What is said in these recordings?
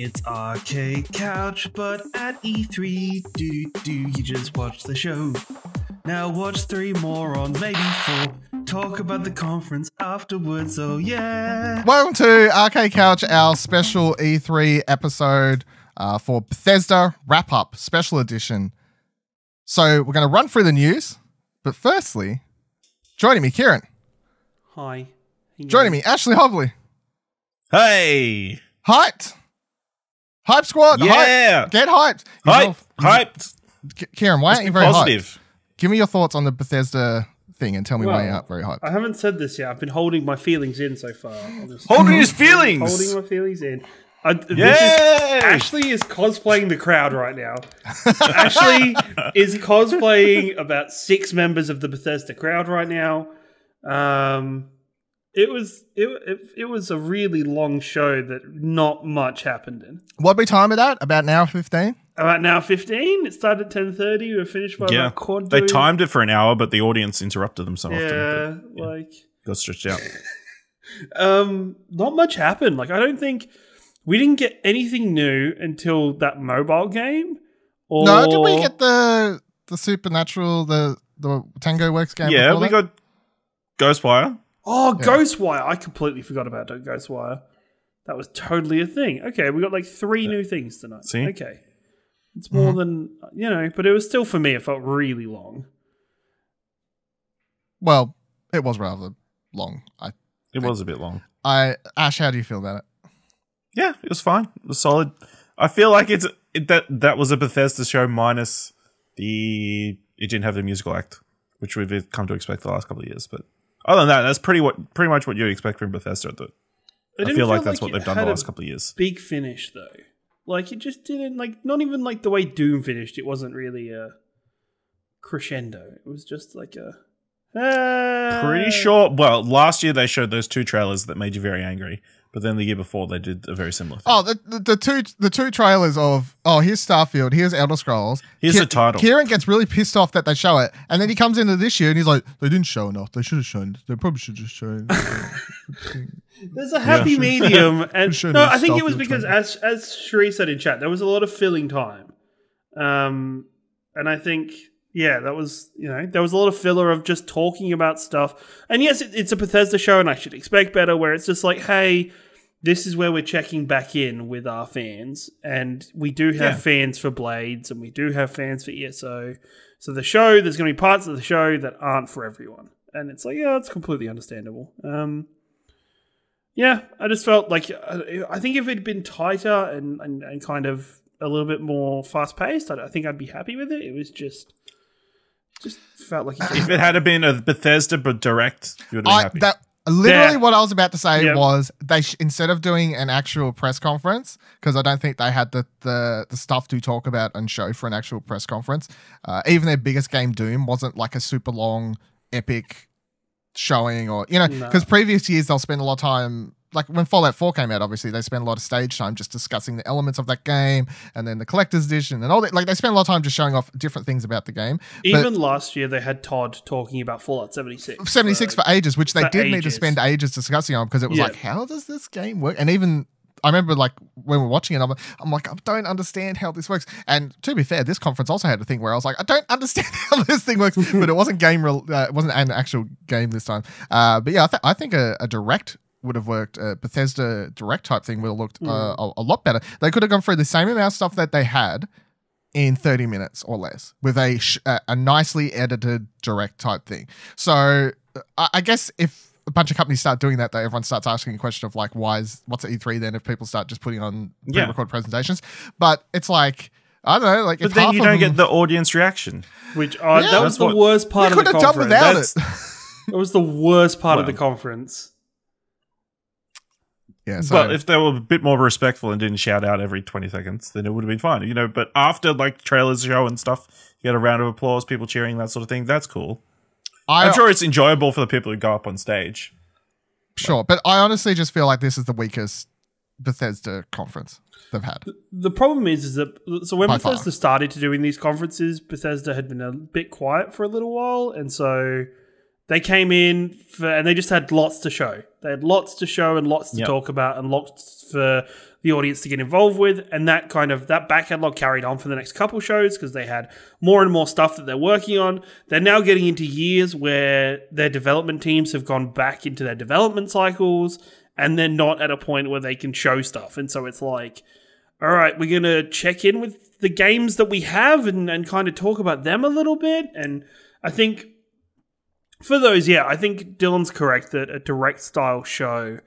It's Arcade Couch, but at E3, you just watch the show. Now watch 3 more on maybe 4. Talk about the conference afterwards, oh yeah. Welcome to Arcade Couch, our special E3 episode for Bethesda Wrap-Up Special Edition. So we're going to run through the news, but firstly, joining me, Ciaran. Hi. Joining me, Ashley Hobley. Hey! Hyped! Hype squad! Yeah! Hyped. Get hyped! Hyped! Ciaran, why aren't you very positive. hyped? Give me your thoughts on the Bethesda thing and tell me why you're not very hyped. I haven't said this yet. I've been holding my feelings in so far. Holding his feelings! Holding my feelings in. Yay! Ashley is cosplaying the crowd right now. Ashley is cosplaying about 6 members of the Bethesda crowd right now. It was a really long show that not much happened in. What we time it at? About an hour 15? About now 15. It started at 10:30. We were finished by about quarter. They timed it for an hour, but the audience interrupted them so often. Yeah, got stretched out. Not much happened. Like, I don't think we didn't get anything new until that mobile game. Or No, did we get the Supernatural, the Tango Works game? Yeah, we got Ghostwire. Oh, yeah. Ghostwire. I completely forgot about Ghostwire. That was totally a thing. Okay, we got like 3 new things tonight. See? Okay. It's more than, but it was still, for me, it felt really long. Well, it was rather long. It was a bit long. Ash, how do you feel about it? Yeah, it was fine. It was solid. I feel like that was a Bethesda show minus it didn't have the musical act, which we've come to expect the last couple of years. But other than that, that's pretty much what you expect from Bethesda. I feel like that's what they've done the last couple of years. Big finish though. Like, it just didn't, not even like the way Doom finished. It wasn't really a crescendo. It was just like a... Pretty sure. Well, last year they showed those 2 trailers that made you very angry, but then the year before they did a very similar thing. Oh, the two trailers of here's Starfield, here's Elder Scrolls. Here's the title. Ciaran gets really pissed off that they show it, and then he comes into this year and he's like, they didn't show enough. They should have shown. They probably should have just shown. There's a happy medium, and no, I think it was because as Cherie said in chat, there was a lot of filling time, and I think. Yeah, that was, there was a lot of filler of just talking about stuff. And yes, it's a Bethesda show and I should expect better, where it's just like, hey, this is where we're checking back in with our fans. And we do have fans for Blades and we do have fans for ESO. So there's going to be parts of the show that aren't for everyone. And it's like, yeah, it's completely understandable. Yeah, I just felt like, I think if it had been tighter and kind of a little bit more fast-paced, I think I'd be happy with it. It was just felt like if it had been a Bethesda but direct, you would have been happy. What I was about to say was they instead of doing an actual press conference, because I don't think they had the stuff to talk about and show for an actual press conference. Even their biggest game, Doom, wasn't like a super long, epic showing, or because previous years they'll spend a lot of time. Like when Fallout 4 came out, obviously they spent a lot of stage time just discussing the elements of that game, and then the collector's edition and all that. Like they spent a lot of time just showing off different things about the game. Even last year, they had Todd talking about Fallout 76. 76 for ages, which they did need to spend ages discussing on, because it was like, how does this game work? And even I remember, like when we were watching it, I'm like, I don't understand how this works. And to be fair, this conference also had a thing where I was like, I don't understand how this thing works, but it wasn't it wasn't an actual game this time. But yeah, I think a direct would have worked. A Bethesda direct type thing would have looked a lot better. They could have gone through the same amount of stuff that they had in 30 minutes or less with a nicely edited direct type thing. So I guess if a bunch of companies start doing that, though, everyone starts asking a question of like, what's E3 then if people start just putting on pre-recorded presentations? But it's like, I don't know, like, but then you don't get the audience reaction. Which that was the worst part of the conference. We could have done without it. It was the worst part of the conference. Yeah, so. But if they were a bit more respectful and didn't shout out every 20 seconds, then it would have been fine, But after like trailers show and stuff, you get a round of applause, people cheering, that sort of thing. That's cool. I'm sure it's enjoyable for the people who go up on stage. Sure, but I honestly just feel like this is the weakest Bethesda conference they've had. The problem is that when Bethesda started to doing these conferences, Bethesda had been a bit quiet for a little while, and so they came in and they just had lots to show. They had lots to show and lots to talk about and lots for the audience to get involved with, and that back catalog carried on for the next couple shows because they had more and more stuff that they're working on. They're now getting into years where their development teams have gone back into their development cycles, and they're not at a point where they can show stuff. And so it's like, all right, we're going to check in with the games that we have and kind of talk about them a little bit. And I think for those, I think Dylan's correct that a direct style show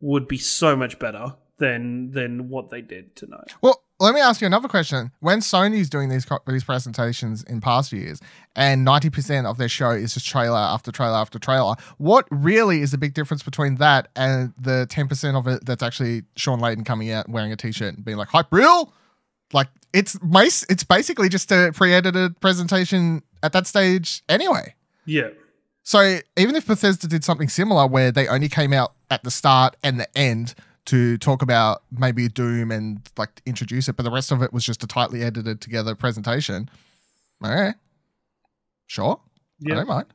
would be so much better than what they did tonight. Well, let me ask you another question. When Sony's doing these presentations in past years and 90% of their show is just trailer after trailer after trailer, what really is the big difference between that and the 10% of it that's actually Sean Layton coming out wearing a t-shirt and being like, hype real? Like, it's basically just a pre-edited presentation at that stage anyway. Yeah. So even if Bethesda did something similar where they only came out at the start and the end to talk about maybe Doom and like introduce it, but the rest of it was just a tightly edited together presentation. Okay. Sure. Yeah. I don't mind.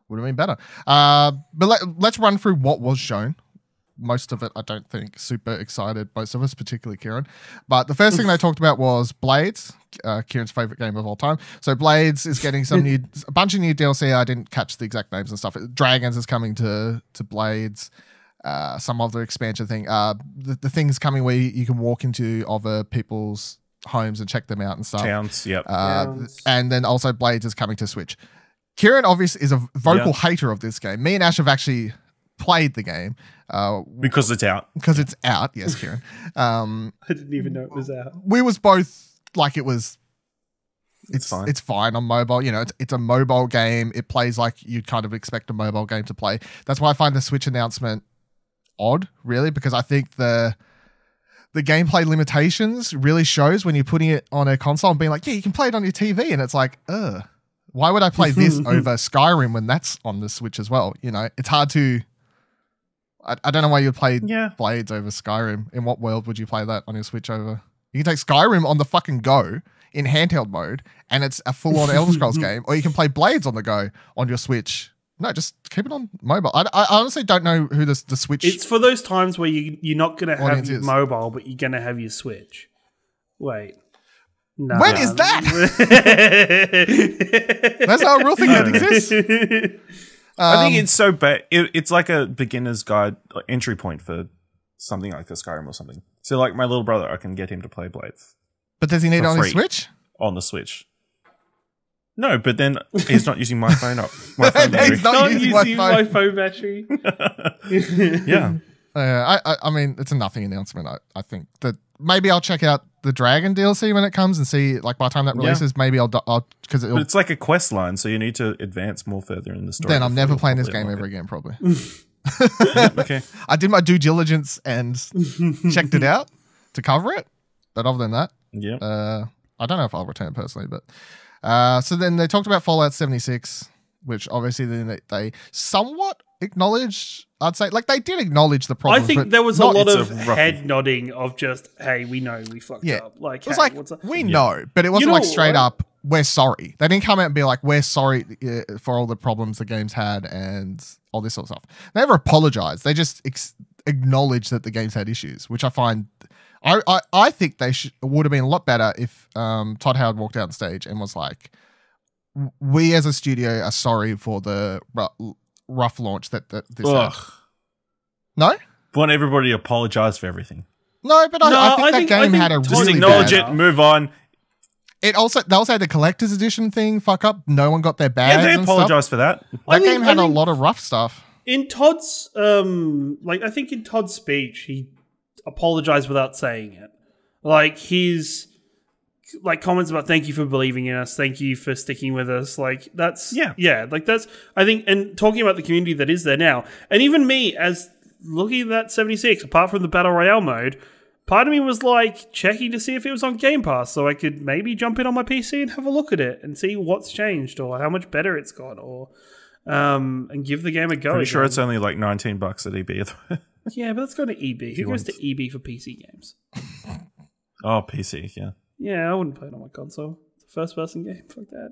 Would have been better. But let's run through what was shown. Most of it, I don't think, super excited, most of us, particularly Ciaran. But the first thing they talked about was Blades, Ciaran's favorite game of all time. So Blades is getting a bunch of new DLC. I didn't catch the exact names and stuff. Dragons is coming to Blades. Some other expansion thing. The things coming where you can walk into other people's homes and check them out and stuff. Towns, yep. And then also Blades is coming to Switch. Ciaran obviously is a vocal hater of this game. Me and Ash have actually played the game. Because it's out. Because it's out, yes, Ciaran. I didn't even know it was out. We was both like it was... It's fine. It's fine on mobile. You know, it's a mobile game. It plays like you'd kind of expect a mobile game to play. That's why I find the Switch announcement odd, really, because I think the gameplay limitations really shows when you're putting it on a console and being like, yeah, you can play it on your TV, and it's like, why would I play this over Skyrim when that's on the Switch as well? You know, it's hard to... I don't know why you'd play Blades over Skyrim. In what world would you play that on your Switch over? You can take Skyrim on the fucking go in handheld mode, and it's a full-on Elder Scrolls game, or you can play Blades on the go on your Switch. No, just keep it on mobile. I honestly don't know who the Switch... It's for those times where you're not going to have your mobile, but you're going to have your Switch. Wait. No. When is that? That's not a real thing that exists. I think it's so bad. It's like a beginner's guide entry point for something like the Skyrim or something. So like my little brother, I can get him to play Blades. But does he need it on his Switch? On the Switch. No, but then he's not using my phone up. My phone battery. He's not using my phone battery. Yeah. I mean, it's a nothing announcement. I think that maybe I'll check out the Dragon DLC when it comes and see, like, by the time that releases, maybe I'll because but it's like a quest line, so you need to advance more further in the story. Then I'm never playing this game ever again, probably. Okay. I did my due diligence and checked it out to cover it, but other than that, I don't know if I'll return personally, but so then they talked about Fallout 76, which obviously then they somewhat acknowledged. I'd say, like, they did acknowledge the problem. I think there was a lot of head nodding of just, hey, we know we fucked up. Like, it was like, we know, but it wasn't like straight up, we're sorry. They didn't come out and be like, we're sorry for all the problems the game's had and all this sort of stuff. They never apologized. They just acknowledged that the game's had issues, which I find... I think they would have been a lot better if Todd Howard walked out on stage and was like, we as a studio are sorry for the rough launch that this had. No? Want everybody to apologize for everything. No, but I think that game had a just really acknowledge bad... it, move on. They also had the collector's edition thing fuck up. No one got their bags. Yeah, they apologized for that. That game had a lot of rough stuff. In Todd's I think in Todd's speech, he apologized without saying it. Like, his comments about thank you for believing in us, thank you for sticking with us, like, that's like, that's, I think, and talking about the community that is there now, and even me as looking at that 76, apart from the Battle Royale mode, part of me was like checking to see if it was on Game Pass so I could maybe jump in on my PC and have a look at it and see what's changed or how much better it's got, or and give the game a go. Pretty sure it's only like $19 at EB. Yeah, but let's go to EB. Who goes to EB for PC games? Oh, PC, yeah. Yeah, I wouldn't play it on my console. It's a first-person game. Fuck that.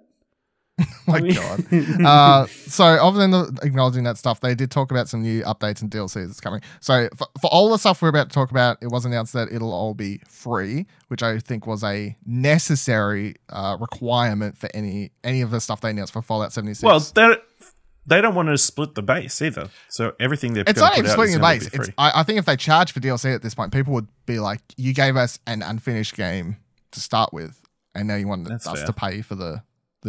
My God. So other than acknowledging that stuff, they did talk about some new updates and DLCs that's coming. So for all the stuff we're about to talk about, it was announced that it'll all be free, which I think was a necessary requirement for any of the stuff they announced for Fallout 76. Well, they don't want to split the base either. So everything they're it's not even splitting the base. I think if they charge for DLC at this point, people would be like, you gave us an unfinished game to start with, and now you want us to pay for the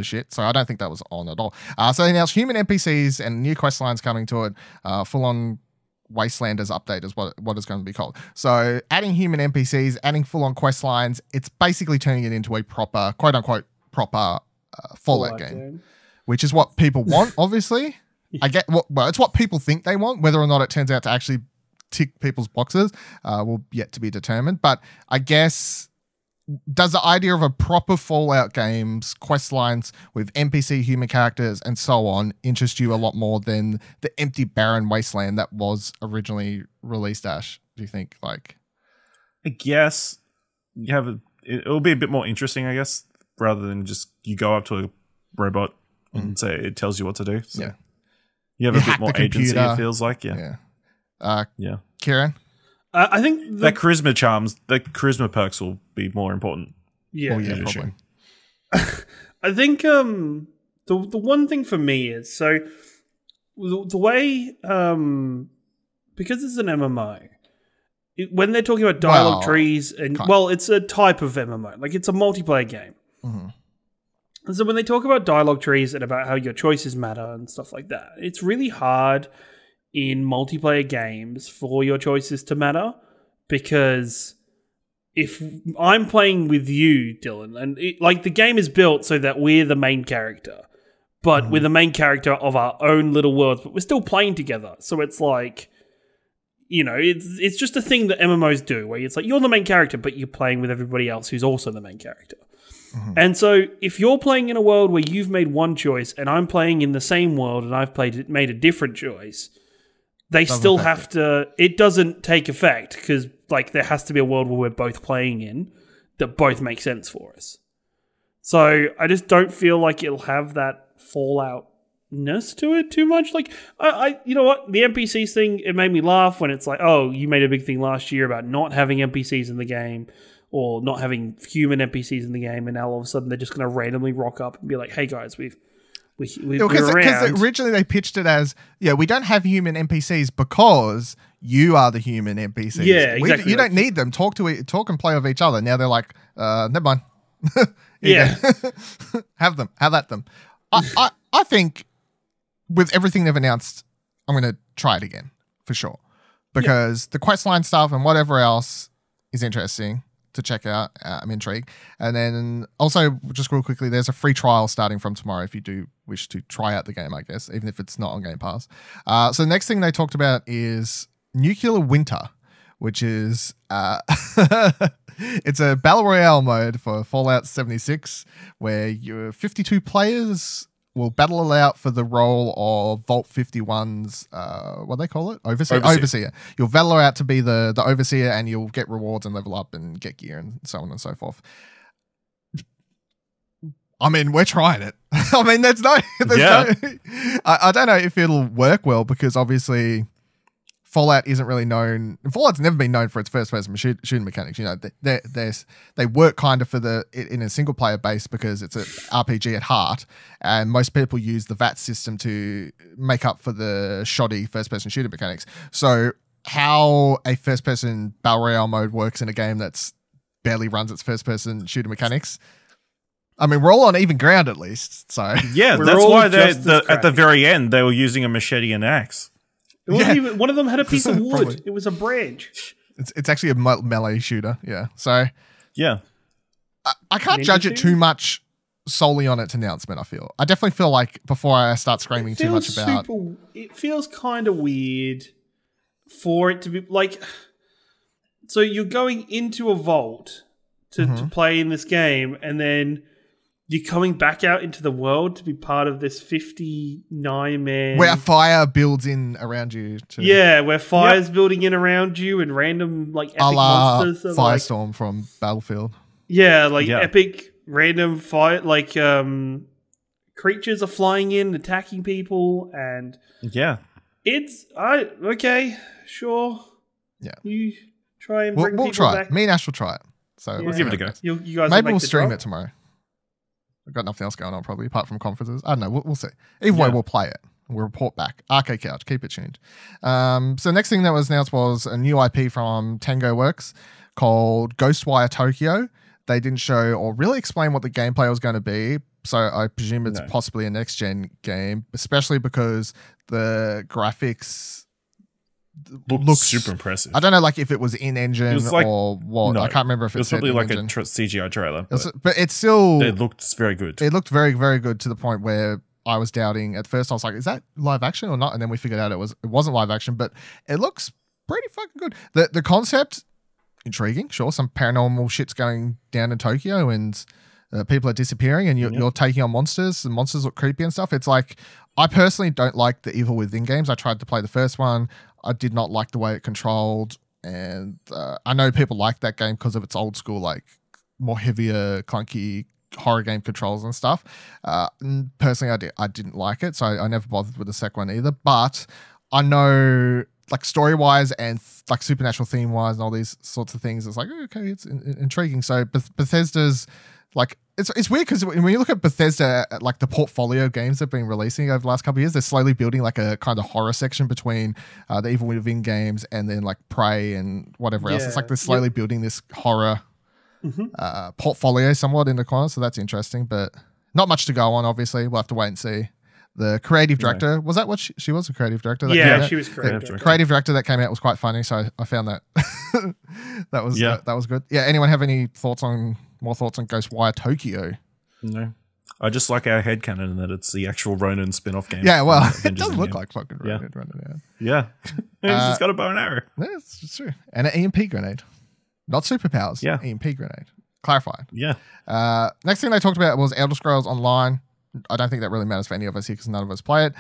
shit. So I don't think that was on at all. So they announced human NPCs and new quest lines coming to it. Full-on Wastelanders update is what it's going to be called. So adding human NPCs, adding full-on quest lines, it's basically turning it into a proper, quote-unquote, proper Fallout game, which is what people want, obviously. It's what people think they want. Whether or not it turns out to actually tick people's boxes will yet to be determined. But I guess... does the idea of a proper Fallout game's quest lines with NPC human characters and so on interest you a lot more than the empty barren wasteland that was originally released, Ash? Do you think? I guess you have it'll be a bit more interesting, I guess, rather than just you go up to a robot and say it tells you what to do. So yeah, you have a bit more agency. It feels like, yeah. Ciaran? I think the charisma perks will be more important. Yeah, probably. I think the one thing for me is so the way because it's an MMO, when they're talking about dialogue trees and it's a type of MMO, like it's a multiplayer game. Mm-hmm. And so when they talk about dialogue trees and about how your choices matter and stuff like that, it's really hard in multiplayer games for your choices to matter, because if I'm playing with you, Dylan, and the game is built so that we're the main character, but we're the main character of our own little worlds, but we're still playing together. So it's like, it's just a thing that MMOs do, where it's like you're the main character, but you're playing with everybody else who's also the main character. And so if you're playing in a world where you've made one choice and I'm playing in the same world and I've made a different choice, they still have to... It doesn't take effect because there has to be a world where we're both playing in that both make sense for us. So I just don't feel like it'll have that Fallout-ness to it too much. You know what? The NPCs thing, it made me laugh when it's like, oh, you made a big thing last year about not having NPCs in the game or not having human NPCs in the game, and now all of a sudden they're just going to randomly rock up and be like, hey guys, we're because originally they pitched it as, we don't have human NPCs because you are the human NPCs. Yeah, exactly. You don't need them. Talk and play with each other. Now they're like, never mind. Yeah. Have at them. I think with everything they've announced, I'm going to try it again for sure, because the questline stuff and whatever else is interesting to check out. I'm intrigued. And then also, just real quickly, there's a free trial starting from tomorrow if you do wish to try out the game, I guess, even if it's not on Game Pass. So the next thing they talked about is Nuclear Winter, which is it's a Battle Royale mode for Fallout 76, where your 52 players will battle it out for the role of Vault 51's, what do they call it? Overseer. You'll battle out to be the Overseer, and you'll get rewards and level up and get gear and so on and so forth. I mean, we're trying it. I mean, there's no I don't know if it'll work well, because obviously Fallout isn't really known. Fallout's never been known for its first-person shooting mechanics. They work kind of in a single-player base because it's an RPG at heart, and most people use the VAT system to make up for the shoddy first-person shooter mechanics. So how a first-person Battle Royale mode works in a game that's barely runs its first-person shooter mechanics, I mean, we're all on even ground at least. So yeah, that's why at the very end they were using a machete and axe. One of them had a piece of wood. It was a branch. It's actually a melee shooter. Yeah. So yeah, I can't judge it too much solely on its announcement. I definitely feel like before I start screaming too much about it, feels kind of weird for it to be like. So you're going into a vault to play in this game, and then you're coming back out into the world to be part of this 59-man... Where fire builds in around you. Where fire's building in around you and random, epic monsters. Firestorm from Battlefield. Yeah, epic random fire, creatures are flying in, attacking people, and okay, sure. Yeah, you try and bring we'll people try back. it. Me and Ash will try it. So we'll give it a go. You guys maybe we'll stream it tomorrow. I've got nothing else going on probably apart from conferences. I don't know. We'll see. Either way, we'll play it. We'll report back. Arcade Couch, keep it tuned. So next thing that was announced was a new IP from Tango Works called Ghostwire Tokyo. They didn't show or really explain what the gameplay was going to be. So I presume it's possibly a next-gen game, especially because the graphics looks super impressive. I don't know like if it was in-engine or what. No, I can't remember if it was probably like a CGI trailer. But it's still... It looked very good. It looked very, very good to the point where I was doubting at first. I was like, is that live action or not? And then we figured out it wasn't live action, but it looks pretty fucking good. The concept, intriguing. Sure, some paranormal shit's going down in Tokyo and people are disappearing and you're taking on monsters. The monsters look creepy and stuff. It's like, I personally don't like the Evil Within games. I tried to play the first one. I did not like the way it controlled. And I know people like that game because of its old school, like more heavier, clunky horror game controls and stuff. Personally, I didn't like it, so I never bothered with the second one either. But I know, like story wise and like supernatural theme wise and all these sorts of things, it's like okay, it's intriguing. So Bethesda's like it's weird because when you look at Bethesda, like the portfolio of games they've been releasing over the last couple of years, they're slowly building like a kind of horror section between the Evil Within games and then like Prey and whatever else. It's like they're slowly building this horror. Portfolio somewhat in the corner, so that's interesting, but not much to go on. Obviously, we'll have to wait and see. The creative director was that what she was a creative director? She was creative director that came out was quite funny, so I found that that was good. Yeah, anyone have any more thoughts on Ghostwire Tokyo? No, I just like our headcanon that it's the actual Ronin spin-off game. Yeah, well, it does look like fucking Ronin. Yeah, it's got a bow and arrow. Yeah, it's true, and an EMP grenade. Not superpowers. Yeah. EMP grenade. Clarified. Yeah. Next thing they talked about was Elder Scrolls Online. I don't think that really matters for any of us here because none of us play it.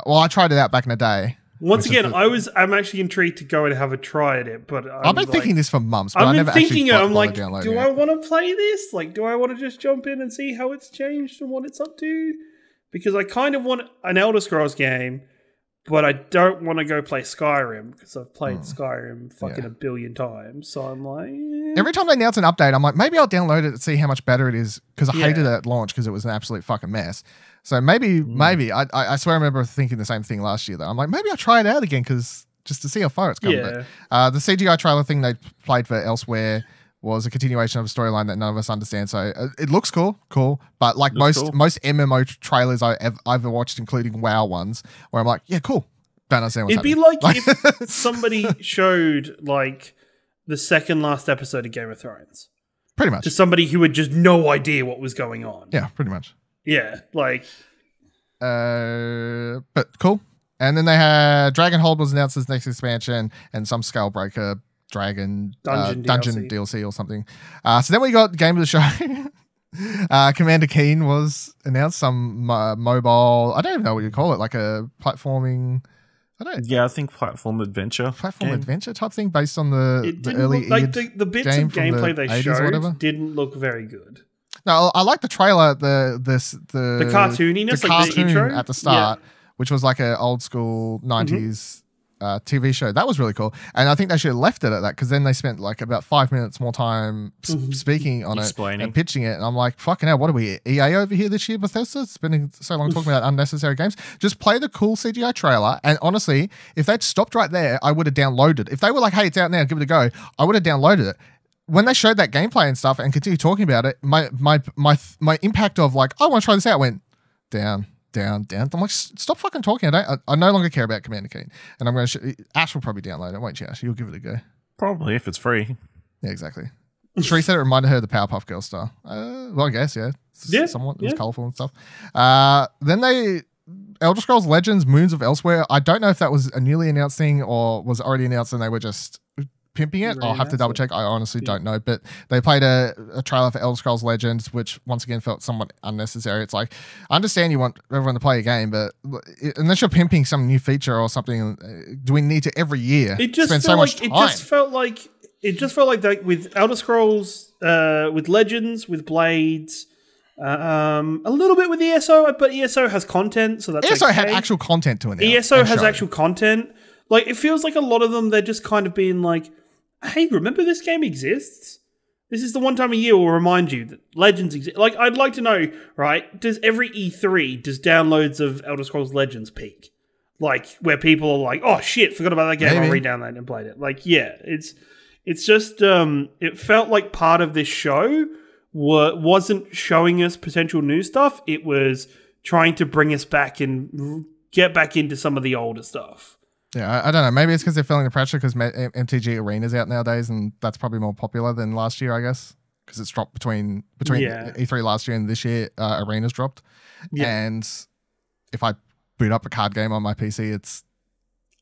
Well, I tried it out back in the day. Once again, I'm actually intrigued to go and have a try at it, but I've been thinking this for months, but I never actually I'm like, do I want to play this? Like, do I want to just jump in and see how it's changed and what it's up to? Because I kind of want an Elder Scrolls game, but I don't want to go play Skyrim because I've played Skyrim fucking a billion times. So I'm like... Every time they announce an update, I'm like, maybe I'll download it and see how much better it is because I hated it at launch because it was an absolute fucking mess. So maybe, I swear I remember thinking the same thing last year though. I'm like, maybe I'll try it out again because just to see how far it's come. Yeah. But, the CGI trailer thing they played for Elsewhere was a continuation of a storyline that none of us understand. So it looks cool, but like most MMO trailers I've ever watched, including WoW ones, where I'm like, yeah, cool. Don't understand what's happening. It'd be like if somebody showed like the second last episode of Game of Thrones. Pretty much. To somebody who had just no idea what was going on. Yeah, pretty much. Yeah, like... but cool. And then they had Dragonhold was announced as next expansion and some Scalebreaker Dragon Dungeon DLC or something. So then we got Game of the Show. Commander Keen was announced, some mobile, I don't even know what you call it, like a platforming... I think platform adventure type thing based on the early like the bits of gameplay they showed didn't look very good. No, I like the trailer, the cartooniness, the like cartoon the intro at the start, which was like an old school 90s TV show. That was really cool, and I think they should have left it at that because then they spent like about 5 minutes more time speaking on it and pitching it. And I'm like, fucking hell, what are we, EA over here this year, Bethesda? Spending so long talking about unnecessary games. Just play the cool CGI trailer. And honestly, if they'd stopped right there, I would have downloaded. If they were like, hey, it's out now, give it a go, I would have downloaded it. When they showed that gameplay and stuff and continued talking about it, my impact of like, I want to try this out went down. I'm like, stop fucking talking. I no longer care about Commander Keen. And I'm going to Ash will probably download it, won't you, Ash? You'll give it a go. Probably, if it's free. Yeah, exactly. Cherie said it reminded her of the Powerpuff Girls style. Well, I guess, somewhat. It was colourful and stuff. Then Elder Scrolls Legends Moons of Elsewhere. I don't know if that was a newly announced thing or was already announced and they were just pimping it. I'll have to double check. I honestly don't know, but they played a trailer for Elder Scrolls Legends, which once again felt somewhat unnecessary. It's like, I understand you want everyone to play a game, but unless you're pimping some new feature or something, do we need to every year spend so much time? It just felt like that with Elder Scrolls, with Legends, with Blades, A little bit with ESO, but ESO has content, so that's ESO had actual content to it. ESO has actual content. Like, it feels like a lot of them, they're just kind of being like, hey, remember this game exists? This is the one time a year we'll remind you that Legends exist. Like, I'd like to know, right, does every E3, does downloads of Elder Scrolls Legends peak? Like, where people are like, oh shit, forgot about that game, I'll re-download and played it. Like, yeah, it's just, it felt like part of this show wasn't showing us potential new stuff. It was trying to bring us back and get back into some of the older stuff. Yeah, I don't know. Maybe it's because they're feeling the pressure because MTG Arena's out nowadays, and that's probably more popular than last year, I guess, because it's dropped between E3 last year and this year. Arena's dropped, and if I boot up a card game on my PC, it's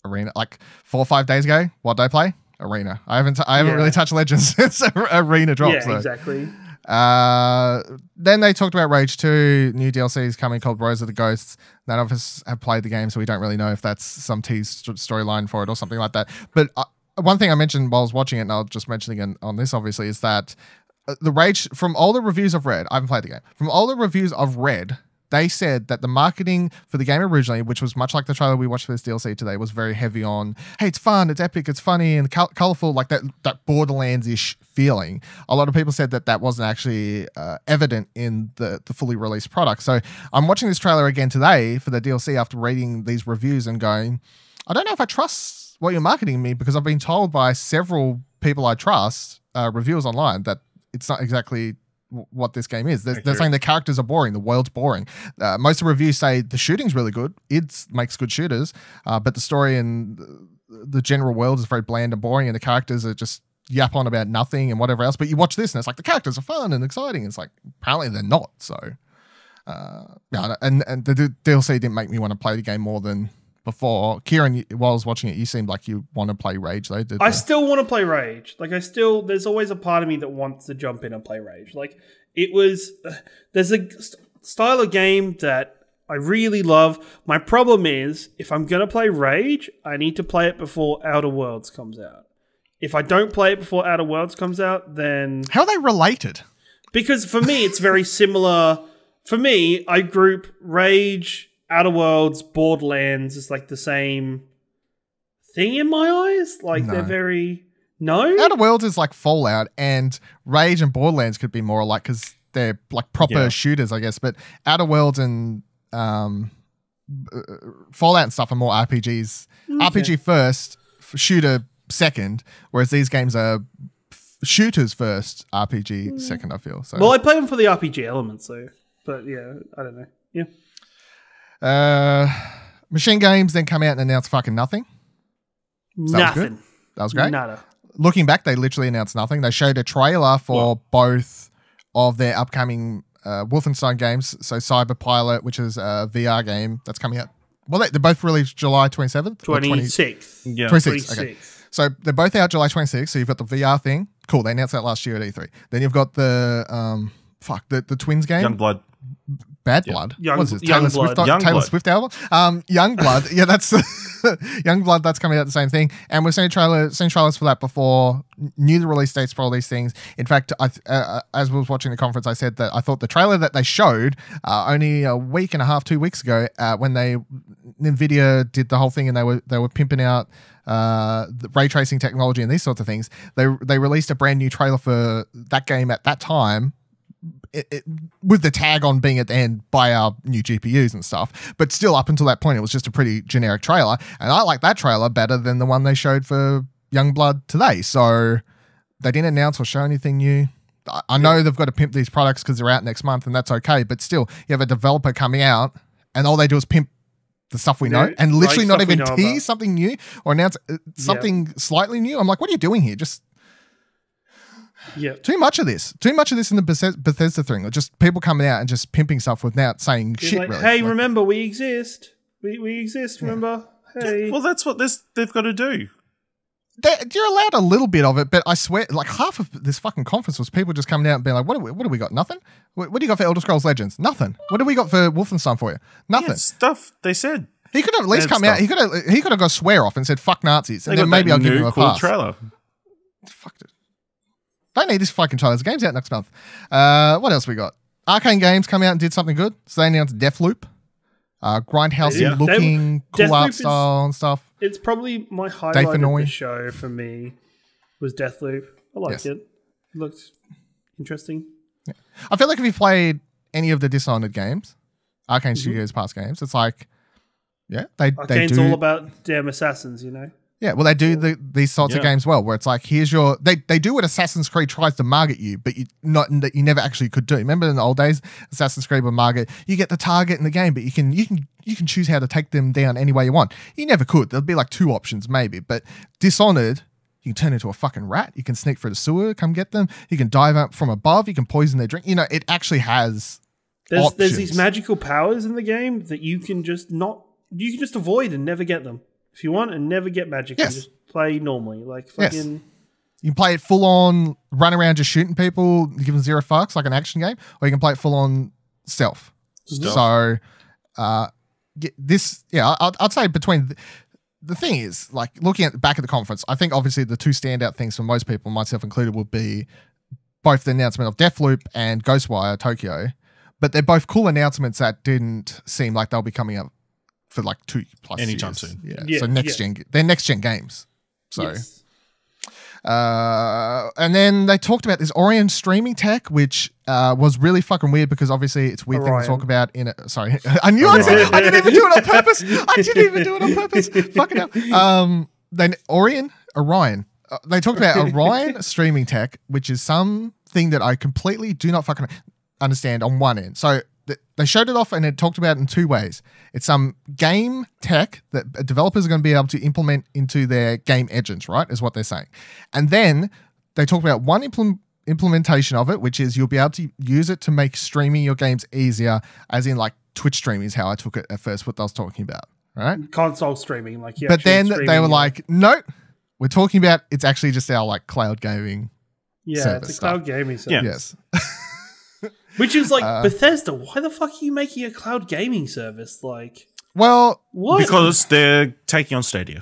Arena. Like 4 or 5 days ago, what did I play? Arena. I haven't really touched Legends since Arena dropped. Yeah, exactly. Then they talked about Rage 2, new DLCs coming called Rose of the Ghosts. None of us have played the game, so we don't really know if that's some teased storyline for it or something like that. But one thing I mentioned while I was watching it, and I'll just mention again on this, obviously, is that the Rage, from all the reviews I've read, I haven't played the game, from all the reviews I've read, they said that the marketing for the game originally, which was much like the trailer we watched for this DLC today, was very heavy on, hey, it's fun, it's epic, it's funny, and colorful, like that Borderlands-ish feeling. A lot of people said that wasn't actually evident in the fully released product. So I'm watching this trailer again today for the DLC after reading these reviews and going, I don't know if I trust what you're marketing me, because I've been told by several people I trust, reviewers online, that it's not exactly what this game is. They're saying the characters are boring, the world's boring. Most of the reviews say the shooting's really good, it makes good shooters, but the story and the general world is very bland and boring, and the characters are just yap on about nothing and whatever else. But you watch this and it's like the characters are fun and exciting. It's like, apparently they're not. So and the DLC didn't make me want to play the game more than before. Ciaran, while I was watching it, you seemed like you want to play Rage though. I still want to play Rage. Like, there's always a part of me that wants to jump in and play Rage. Like, there's a style of game that I really love. My problem is, if I'm going to play Rage, I need to play it before Outer Worlds comes out. If I don't play it before Outer Worlds comes out, then... How are they related? Because for me, it's very similar. For me, I group Rage, Outer Worlds, Borderlands is like the same thing in my eyes. Like, they're very... No? Outer Worlds is like Fallout, and Rage and Borderlands could be more like, because they're like proper shooters, I guess. But Outer Worlds and Fallout and stuff are more RPGs. Okay. RPG first, shooter second, whereas these games are shooters first, RPG second, I feel. So. Well, I play them for the RPG elements, so... But yeah, I don't know. Yeah. Machine Games then come out and announce fucking nothing. So nothing. That was great. Nada. Looking back, they literally announced nothing. They showed a trailer for both of their upcoming Wolfenstein games. So Cyber Pilot, which is a VR game that's coming out. Well, they're both released July 27th? 26th. Yeah. 26th. Okay. So they're both out July 26th. So you've got the VR thing. Cool. They announced that last year at E3. Then you've got the the Twins game. Youngblood. Bad Blood. What is it? Taylor Swift album? Youngblood. Yeah, that's Youngblood. That's coming out the same thing. And we've seen trailers for that before. Knew the release dates for all these things. In fact, as we was watching the conference, I said that I thought the trailer that they showed only a week and a half, 2 weeks ago, when Nvidia did the whole thing and they were pimping out the ray tracing technology and these sorts of things. They released a brand new trailer for that game at that time. With the tag on being at the end by our new GPUs and stuff, but still up until that point it was just a pretty generic trailer, and I like that trailer better than the one they showed for Youngblood today. So they didn't announce or show anything new. I know they've got to pimp these products because they're out next month, and that's okay, but still, you have a developer coming out and all they do is pimp the stuff we know and literally not even tease something new or announce something slightly new. I'm like, what are you doing here? Just too much of this in the Bethesda thing, or just people coming out and just pimping stuff without saying shit. Like, really. Hey, remember we exist. We exist. Remember? Hey. Well, that's what they've got to do. You're allowed a little bit of it, but I swear, like half of this fucking conference was people just coming out and being like, "What do we got? Nothing. What do you got for Elder Scrolls Legends? Nothing. What do we got for Wolfenstein for you? Nothing. Yeah, stuff they said. He could have at least come out. He could have got a swear off and said "fuck Nazis," and then maybe I'll give him a pass. Trailer. Fuck it. Don't need this fucking trailer. The game's out next month. What else we got? Arcane Games come out and did something good. So they announced Deathloop. Grindhousey looking, cool art style and stuff. It's probably my highlight of the show for me was Deathloop. I liked it. It looked interesting. Yeah. I feel like if you played any of the Dishonored games, Arcane Studios past games, it's like, Arcane's all about damn assassins, you know? Yeah, well, they do these sorts of games well, where it's like, here's your... They do what Assassin's Creed tries to market you, but you never actually could do. Remember in the old days, Assassin's Creed would market, you get the target in the game, but you can choose how to take them down any way you want. You never could. There'll be like 2 options maybe, but Dishonored, you can turn into a fucking rat, you can sneak through the sewer, come get them, you can dive up from above, you can poison their drink. You know, it actually has There's these magical powers in the game that you can just avoid and never get them. If you want and never get magic, you just play normally. Like fucking. Yes. You can play it full on, run around just shooting people, give them 0 fucks like an action game, or you can play it full on stealth. So, I'd say between the thing is, like looking at back at the conference, I think obviously the 2 standout things for most people, myself included, will be both the announcement of Deathloop and Ghostwire Tokyo, but they're both cool announcements that didn't seem like they'll be coming up for like 2+ anytime years. soon. Yeah. So they're next gen games. So, and then they talked about this Orion streaming tech, which was really fucking weird because obviously it's a weird thing to talk about in a. Sorry, I knew I said I didn't even do it on purpose. Fucking hell. Then Orion. They talked about Orion streaming tech, which is something that I completely do not fucking understand on one end. So they showed it off and it talked about it in 2 ways. It's some game tech that developers are going to be able to implement into their game engines, right, is what they're saying. And then they talked about one implementation of it, which is you'll be able to use it to make streaming your games easier, as in like Twitch streaming is how I took it at first, what I was talking about, right? Console streaming. But then they were like, no, we're talking about it's actually just our like cloud gaming service. It's a cloud gaming service. Yes. Which is like, Bethesda, why the fuck are you making a cloud gaming service? Like, well, what? Because they're taking on Stadia.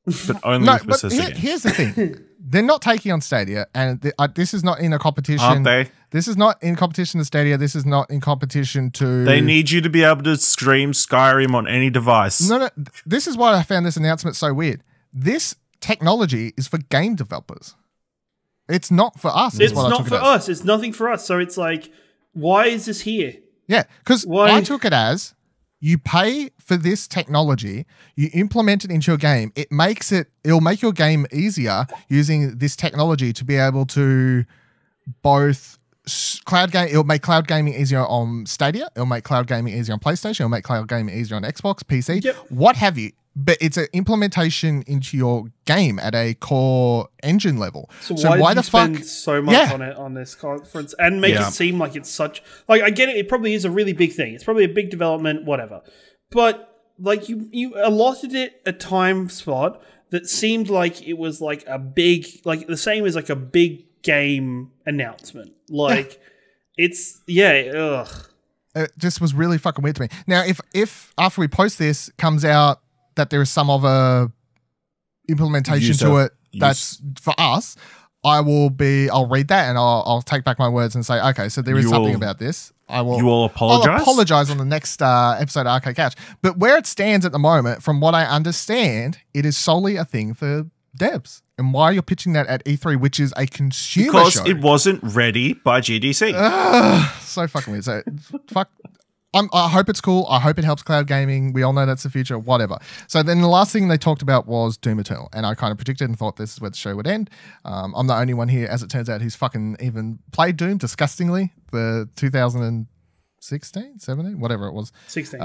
But only with Bethesda games. Here's the thing. They're not taking on Stadia, and this is not in a competition. Aren't they? This is not in competition to Stadia. This is not in competition to... They need you to be able to stream Skyrim on any device. No. This is why I found this announcement so weird. This technology is for game developers. It's not for us. It's not for us. It's nothing for us. So it's like, why is this here? Yeah, because I took it as you pay for this technology, you implement it into your game. It'll make your game easier using this technology to be able to both cloud game. It'll make cloud gaming easier on Stadia. It'll make cloud gaming easier on PlayStation. It'll make cloud gaming easier on Xbox, PC, what have you. But it's an implementation into your game at a core engine level. So why the fuck spend so much on it on this conference and make it seem like it's such like I get it. It probably is a really big thing. It's probably a big development, whatever. But like you allotted it a time slot that seemed like it was like a big, like the same as like a big game announcement. Like it's ugh. It just was really fucking weird to me. Now, if after we post this comes out that there is some other implementation to it that's for us, I'll read that and I'll take back my words and say, okay, so there is something about this. You will apologize? I'll apologize on the next episode of Arcade Couch. But where it stands at the moment, from what I understand, it is solely a thing for devs. And why you're pitching that at E3, which is a consumer show. Because it wasn't ready by GDC. So fucking weird. So, fuck. I hope it's cool. I hope it helps cloud gaming. We all know that's the future, whatever. So then the last thing they talked about was Doom Eternal. And I kind of predicted and thought this is where the show would end. I'm the only one here, as it turns out, who's fucking even played Doom, disgustingly. The 2016, 17, whatever it was. 16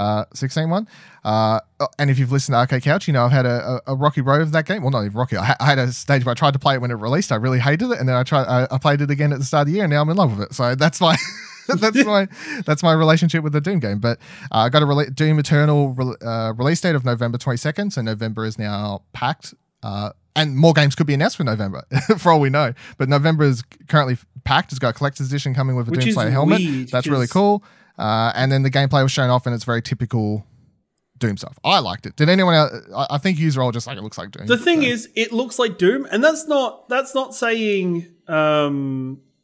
one. And if you've listened to Arcade Couch, you know I've had a rocky road of that game. Well, not even rocky. I had a stage where I tried to play it when it released. I really hated it. And then I played it again at the start of the year, and now I'm in love with it. So that's why... that's my relationship with the Doom game. But I got a Doom Eternal release date of November 22nd. So November is now packed. And more games could be announced for November, for all we know. But November is currently packed. It's got a collector's edition coming with a Doomslayer helmet. That's really cool. And then the gameplay was shown off, and it's very typical Doom stuff. I liked it. Did anyone else? I think you were all just like, it looks like Doom. The thing is, it looks like Doom, and that's not saying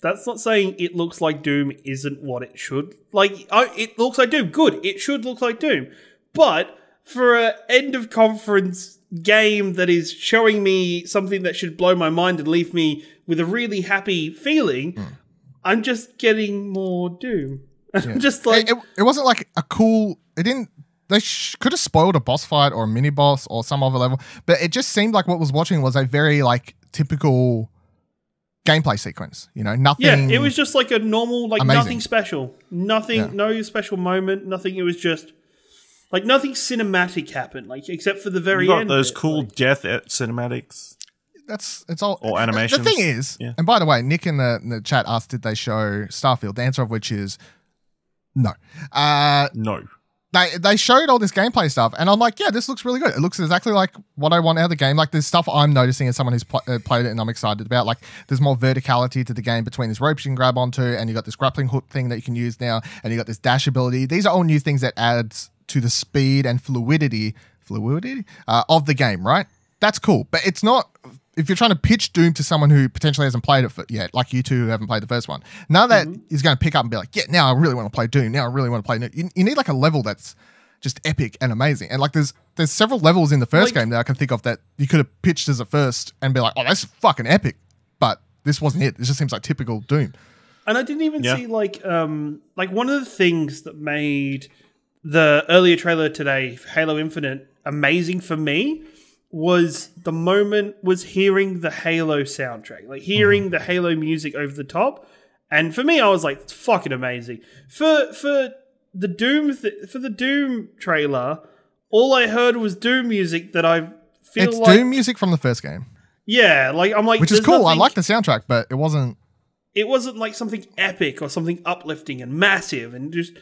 That's not saying it looks like Doom isn't what it should. Like, it looks like Doom. Good. It should look like Doom. But for an end of conference game that is showing me something that should blow my mind and leave me with a really happy feeling, I'm just getting more Doom. I'm just like... It wasn't like a cool... It didn't... They could have spoiled a boss fight or a mini boss or some other level, but it just seemed like what was watching was a very like typical gameplay sequence. You know, nothing. Yeah, it was just like a normal, like amazing. Nothing special, nothing, no special moment, nothing. It was just like nothing cinematic happened, like except for the very end. Those cool death cinematics. It's all or animations. The thing is, and by the way, Nick in the chat asked, did they show Starfield? The answer of which is no. No. They showed all this gameplay stuff, and I'm like, yeah, this looks really good. It looks exactly like what I want out of the game. Like, there's stuff I'm noticing as someone who's played it and I'm excited about. Like, there's more verticality to the game between these ropes you can grab onto, and you got this grappling hook thing that you can use now, and you got this dash ability. These are all new things that adds to the speed and fluidity of the game, right? That's cool, but it's not... If you're trying to pitch Doom to someone who potentially hasn't played it yet, like you two who haven't played the first one, none of that is going to pick up and be like, yeah, now I really want to play Doom. Now I really want to play... You need like a level that's just epic and amazing. And like there's several levels in the first game that I can think of that you could have pitched as a first and be like, oh, that's fucking epic. But this wasn't it. It just seems like typical Doom. And I didn't even see like one of the things that made the earlier trailer today, Halo Infinite, amazing for me was hearing the Halo soundtrack, like hearing the Halo music over the top. And for me, I was like, it's fucking amazing. For the Doom trailer, all I heard was Doom music that I feel it's Doom music from the first game. Yeah, like I'm like, which is cool. I like the soundtrack, but it wasn't like something epic or something uplifting and massive and just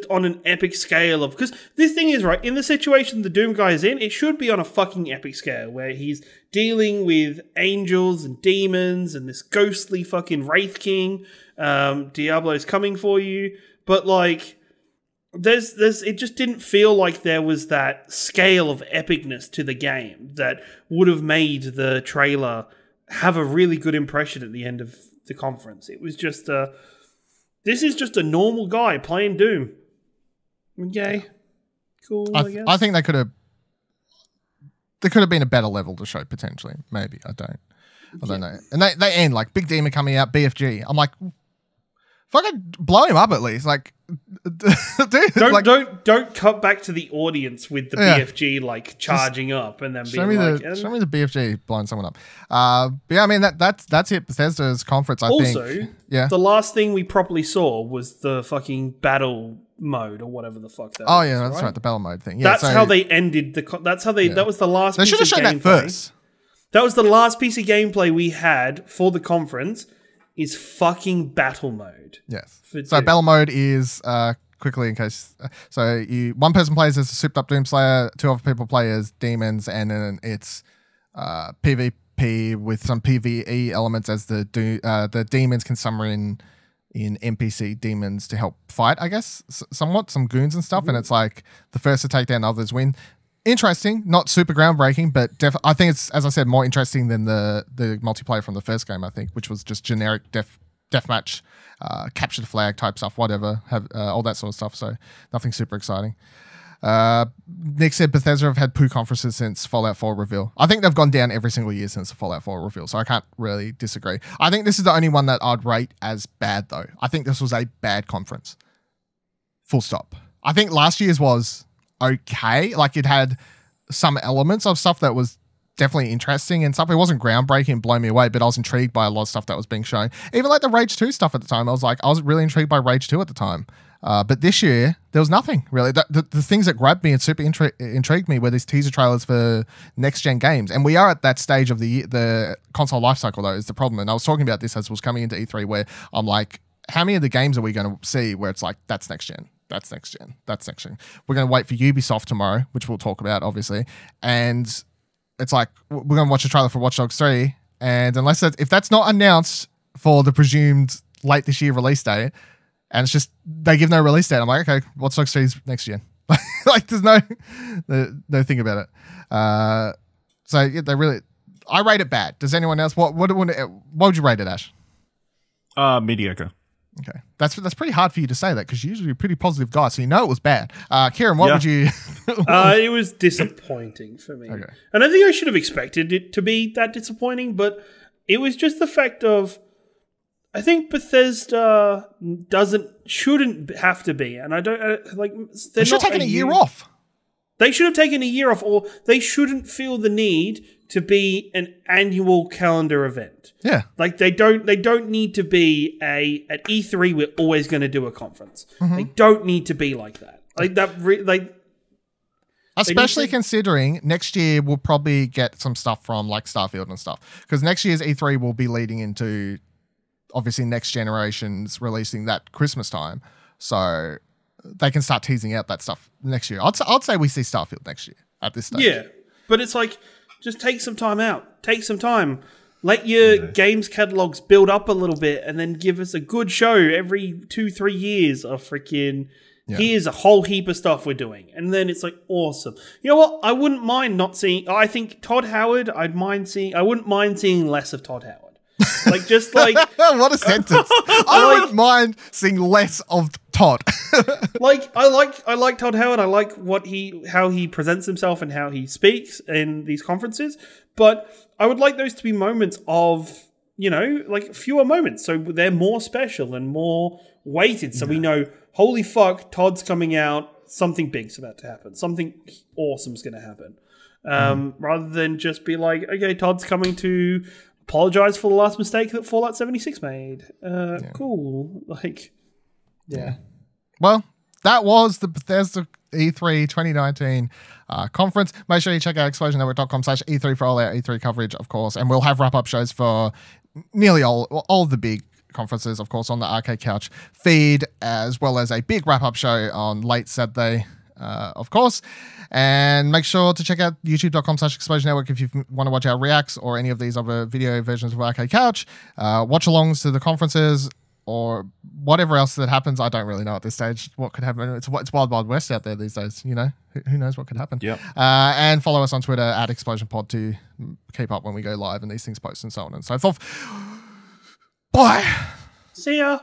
on an epic scale of, because this thing is right in the situation the Doom guy is in, it should be on a fucking epic scale where he's dealing with angels and demons and this ghostly fucking Wraith King. Diablo's coming for you, but like there's it just didn't feel like there was that scale of epicness to the game that would have made the trailer have a really good impression at the end of the conference. It was just this is just a normal guy playing Doom. Okay. Cool, I guess. I think there could have been a better level to show, potentially. Maybe. I don't know. And they end like Big Demon coming out, BFG. I'm like, fucking blow him up at least. Like, dude, don't cut back to the audience with the BFG like charging up and then being like, show me the BFG blowing someone up. But yeah, I mean that's it. Bethesda's conference. I think. Also, the last thing we properly saw was the fucking battle mode or whatever the fuck that. Oh yeah, that's right, the battle mode thing. Yeah, that's how they ended the. That's how they. Yeah. That was the last. They should have shown that first. That was the last piece of gameplay we had for the conference. Is fucking battle mode. Yes. So battle mode is quickly in case. So one person plays as a souped up Doomslayer, two other people play as demons, and then it's PvP with some PvE elements as the demons can summon in NPC demons to help fight. I guess somewhat some goons and stuff, and it's like the first to take down others win. Interesting, not super groundbreaking, but I think it's, as I said, more interesting than the multiplayer from the first game, I think, which was just generic deathmatch, capture the flag type stuff, whatever, all that sort of stuff, so nothing super exciting. Nick said Bethesda have had poo conferences since Fallout 4 reveal. I think they've gone down every single year since the Fallout 4 reveal, so I can't really disagree. I think this is the only one that I'd rate as bad, though. I think this was a bad conference. Full stop. I think last year's was... okay, like it had some elements of stuff that was definitely interesting and stuff. It wasn't groundbreaking and blow me away, but I was intrigued by a lot of stuff that was being shown. Even like the Rage 2 stuff at the time, I was really intrigued by Rage 2 at the time. But this year, there was nothing really. The things that grabbed me and super intrigued me were these teaser trailers for next-gen games. And we are at that stage of the console lifecycle, though, is the problem. And I was talking about this as I was coming into E3, where I'm like, how many of the games are we going to see where it's like, that's next-gen? That's next gen. That's next gen. We're going to wait for Ubisoft tomorrow, which we'll talk about, obviously. And it's like, we're going to watch a trailer for Watch Dogs 3. And if that's not announced for the presumed late this year release date, and it's just, they give no release date, I'm like, okay, Watch Dogs 3 is next gen. Like, there's no thing about it. So, yeah, I rate it bad. Does anyone else, what would you rate it, Ash? Mediocre. Okay, that's pretty hard for you to say that because you're usually a pretty positive guy, so you know it was bad. Ciaran, what would you? It was disappointing for me, and I think I should have expected it to be that disappointing, but it was just the fact of I think Bethesda shouldn't have to be, and I don't like. They should have taken a year off. They should have taken a year off, or they shouldn't feel the need to be an annual calendar event. Yeah, like they don't need to be at E3. We're always going to do a conference. They don't need to be like that. Like that. Especially considering next year we'll probably get some stuff from like Starfield and stuff, because next year's E3 will be leading into obviously next generation's releasing that Christmas time, so they can start teasing out that stuff next year. I'd say we see Starfield next year at this stage. Yeah, but it's like just take some time out. Take some time. Let your games catalogs build up a little bit, and then give us a good show every 2-3 years of freaking. Yeah. Here's a whole heap of stuff we're doing. And then it's like, awesome. You know what? I wouldn't mind not seeing... I think Todd Howard, I wouldn't mind seeing less of Todd Howard. Like, just like... What a sentence. I wouldn't mind seeing less of Todd. Like, I like Todd Howard. I like how he presents himself and how he speaks in these conferences. But I would like those to be moments of, like fewer moments. So they're more special and more weighted. So we know... Holy fuck, Todd's coming out, something big's about to happen. Something awesome's going to happen. Rather than just be like, okay, Todd's coming to apologize for the last mistake that Fallout 76 made. Cool. Like, yeah. Well, that was the Bethesda E3 2019 conference. Make sure you check out explosionnetwork.com/E3 for all our E3 coverage, of course. And we'll have wrap-up shows for nearly all of the big conferences, of course, on the Arcade Couch feed, as well as a big wrap-up show on late Saturday, of course. And make sure to check out youtube.com/Exposure Network if you want to watch our reacts or any of these other video versions of Arcade Couch, watch-alongs to the conferences, or whatever else that happens. I don't really know at this stage what could happen. It's Wild Wild West out there these days, Who knows what could happen? Yep. And follow us on Twitter @ExplosionPod to keep up when we go live and these things post and so on and so forth. Bye. See ya.